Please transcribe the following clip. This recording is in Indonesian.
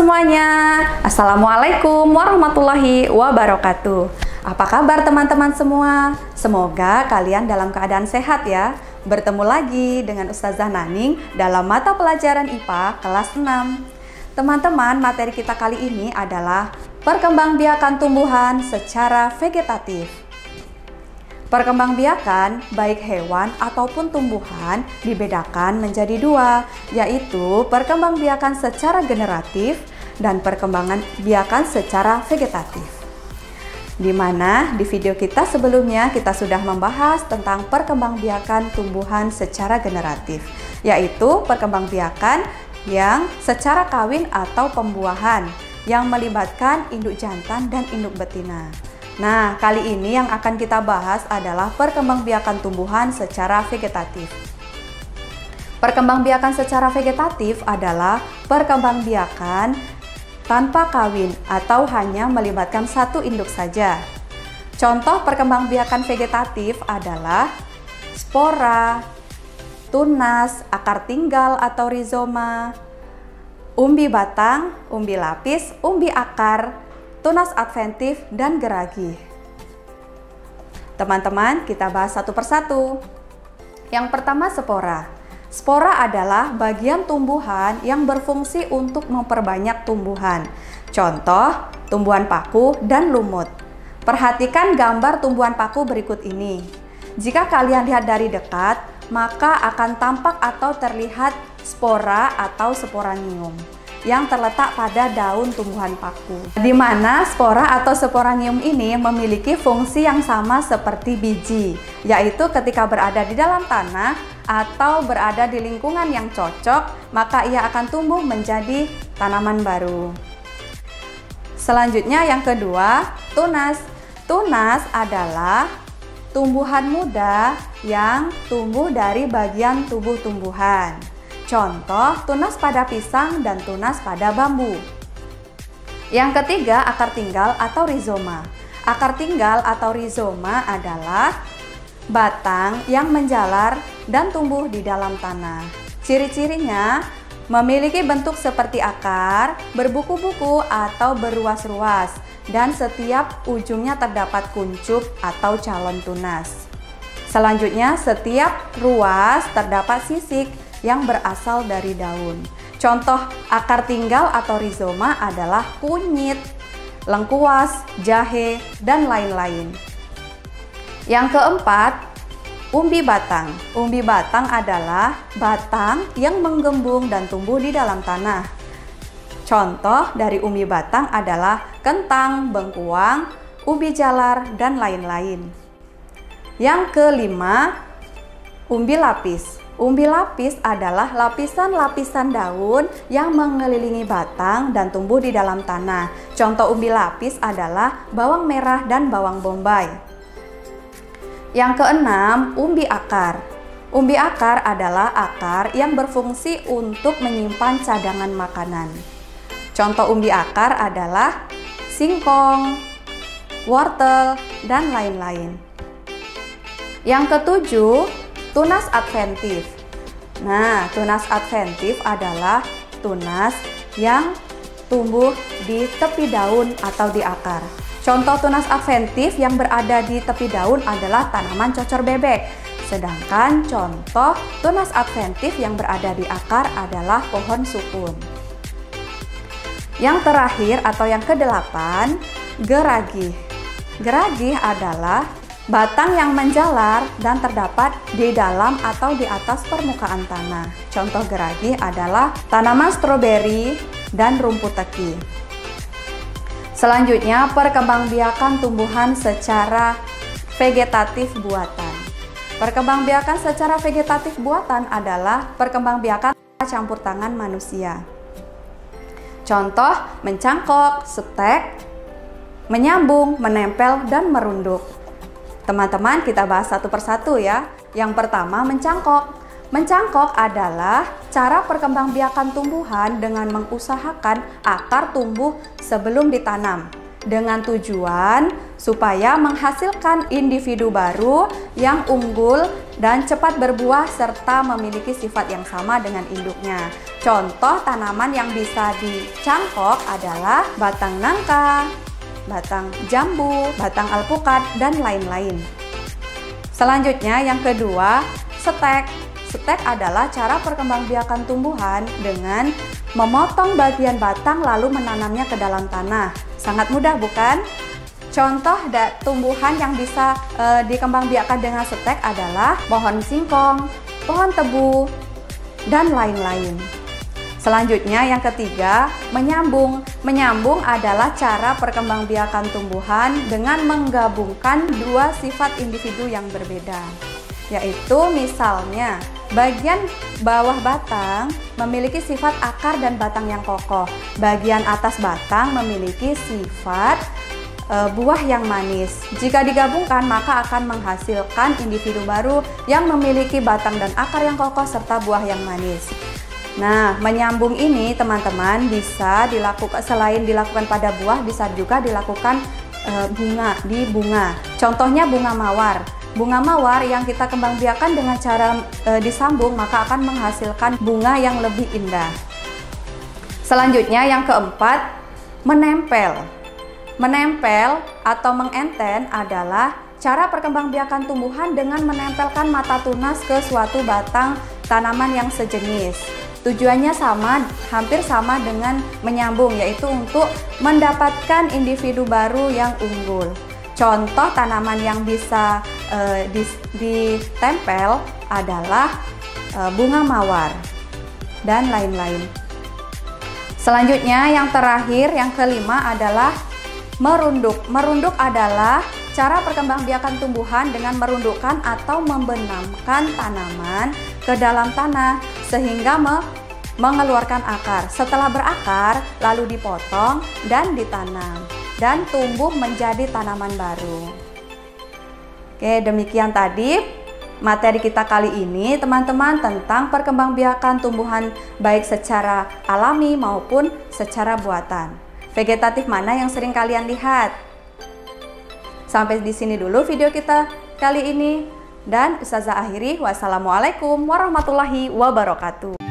semuanya, Assalamualaikum warahmatullahi wabarakatuh. Apa kabar teman-teman semua? Semoga kalian dalam keadaan sehat ya. Bertemu lagi dengan Ustazah Naning dalam mata pelajaran IPA kelas 6. Teman-teman, materi kita kali ini adalah perkembangbiakan tumbuhan secara vegetatif. Perkembangbiakan baik hewan ataupun tumbuhan dibedakan menjadi dua, yaitu perkembangbiakan secara generatif dan perkembangbiakan secara vegetatif. Di mana di video kita sebelumnya kita sudah membahas tentang perkembangbiakan tumbuhan secara generatif, yaitu perkembangbiakan yang secara kawin atau pembuahan yang melibatkan induk jantan dan induk betina. Nah, kali ini yang akan kita bahas adalah perkembangbiakan tumbuhan secara vegetatif. Perkembangbiakan secara vegetatif adalah perkembangbiakan tanpa kawin atau hanya melibatkan satu induk saja. Contoh perkembangbiakan vegetatif adalah spora, tunas, akar tinggal atau rizoma, umbi batang, umbi lapis, umbi akar, tunas adventif, dan geragi. Teman-teman, kita bahas satu persatu. Yang pertama, spora. Spora adalah bagian tumbuhan yang berfungsi untuk memperbanyak tumbuhan. Contoh, tumbuhan paku dan lumut. Perhatikan gambar tumbuhan paku berikut ini. Jika kalian lihat dari dekat, maka akan tampak atau terlihat spora atau sporangium yang terletak pada daun tumbuhan paku, di mana spora atau sporangium ini memiliki fungsi yang sama seperti biji, yaitu ketika berada di dalam tanah atau berada di lingkungan yang cocok, maka ia akan tumbuh menjadi tanaman baru. Selanjutnya yang kedua, tunas. Tunas adalah tumbuhan muda yang tumbuh dari bagian tubuh tumbuhan. Contoh, tunas pada pisang dan tunas pada bambu. Yang ketiga, akar tinggal atau rizoma. Akar tinggal atau rizoma adalah batang yang menjalar dan tumbuh di dalam tanah. Ciri-cirinya memiliki bentuk seperti akar, berbuku-buku atau berruas-ruas, dan setiap ujungnya terdapat kuncup atau calon tunas. Selanjutnya, setiap ruas terdapat sisik yang berasal dari daun. Contoh akar tinggal atau rizoma adalah kunyit, lengkuas, jahe, dan lain-lain. Yang keempat, umbi batang. Umbi batang adalah batang yang menggembung dan tumbuh di dalam tanah. Contoh dari umbi batang adalah kentang, bengkuang, ubi jalar, dan lain-lain. Yang kelima, umbi lapis. Umbi lapis adalah lapisan-lapisan daun yang mengelilingi batang dan tumbuh di dalam tanah. Contoh umbi lapis adalah bawang merah dan bawang bombay. Yang keenam, umbi akar. Umbi akar adalah akar yang berfungsi untuk menyimpan cadangan makanan. Contoh umbi akar adalah singkong, wortel, dan lain-lain. Yang ketujuh, tunas adventif. Nah, tunas adventif adalah tunas yang tumbuh di tepi daun atau di akar. Contoh tunas adventif yang berada di tepi daun adalah tanaman cocor bebek. Sedangkan contoh tunas adventif yang berada di akar adalah pohon sukun. Yang terakhir atau yang kedelapan, geragi. Geragi adalah batang yang menjalar dan terdapat di dalam atau di atas permukaan tanah. Contoh geragi adalah tanaman stroberi dan rumput teki. Selanjutnya, perkembangbiakan tumbuhan secara vegetatif buatan. Perkembangbiakan secara vegetatif buatan adalah perkembangbiakan campur tangan manusia. Contoh, mencangkok, setek, menyambung, menempel, dan merunduk. Teman-teman, kita bahas satu persatu ya. Yang pertama, mencangkok. Mencangkok adalah cara perkembangbiakan tumbuhan dengan mengusahakan akar tumbuh sebelum ditanam, dengan tujuan supaya menghasilkan individu baru yang unggul dan cepat berbuah serta memiliki sifat yang sama dengan induknya. Contoh tanaman yang bisa dicangkok adalah batang nangka, batang jambu, batang alpukat, dan lain-lain. Selanjutnya yang kedua, stek. Stek adalah cara perkembangbiakan tumbuhan dengan memotong bagian batang lalu menanamnya ke dalam tanah. Sangat mudah bukan? Contoh tumbuhan yang bisa dikembangbiakan dengan stek adalah pohon singkong, pohon tebu, dan lain-lain. Selanjutnya yang ketiga, menyambung. Menyambung adalah cara perkembangbiakan tumbuhan dengan menggabungkan dua sifat individu yang berbeda. Yaitu misalnya, bagian bawah batang memiliki sifat akar dan batang yang kokoh. Bagian atas batang memiliki sifat buah yang manis. Jika digabungkan maka akan menghasilkan individu baru yang memiliki batang dan akar yang kokoh serta buah yang manis. Nah, menyambung ini teman-teman bisa dilakukan, selain dilakukan pada buah, bisa juga dilakukan di bunga. Contohnya bunga mawar. Bunga mawar yang kita kembangbiakan dengan cara disambung maka akan menghasilkan bunga yang lebih indah. Selanjutnya yang keempat, menempel. Menempel atau mengenten adalah cara perkembangbiakan tumbuhan dengan menempelkan mata tunas ke suatu batang tanaman yang sejenis. Tujuannya sama, hampir sama dengan menyambung, yaitu untuk mendapatkan individu baru yang unggul. Contoh tanaman yang bisa ditempel adalah bunga mawar dan lain-lain. Selanjutnya yang terakhir, yang kelima adalah merunduk. Merunduk adalah cara perkembangbiakan tumbuhan dengan merundukkan atau membenamkan tanaman ke dalam tanah sehingga mengeluarkan akar. Setelah berakar, lalu dipotong dan ditanam dan tumbuh menjadi tanaman baru. Oke, demikian tadi materi kita kali ini teman-teman tentang perkembangbiakan tumbuhan baik secara alami maupun secara buatan. Vegetatif mana yang sering kalian lihat? Sampai di sini dulu video kita kali ini, dan Ustazah akhiri, wassalamualaikum warahmatullahi wabarakatuh.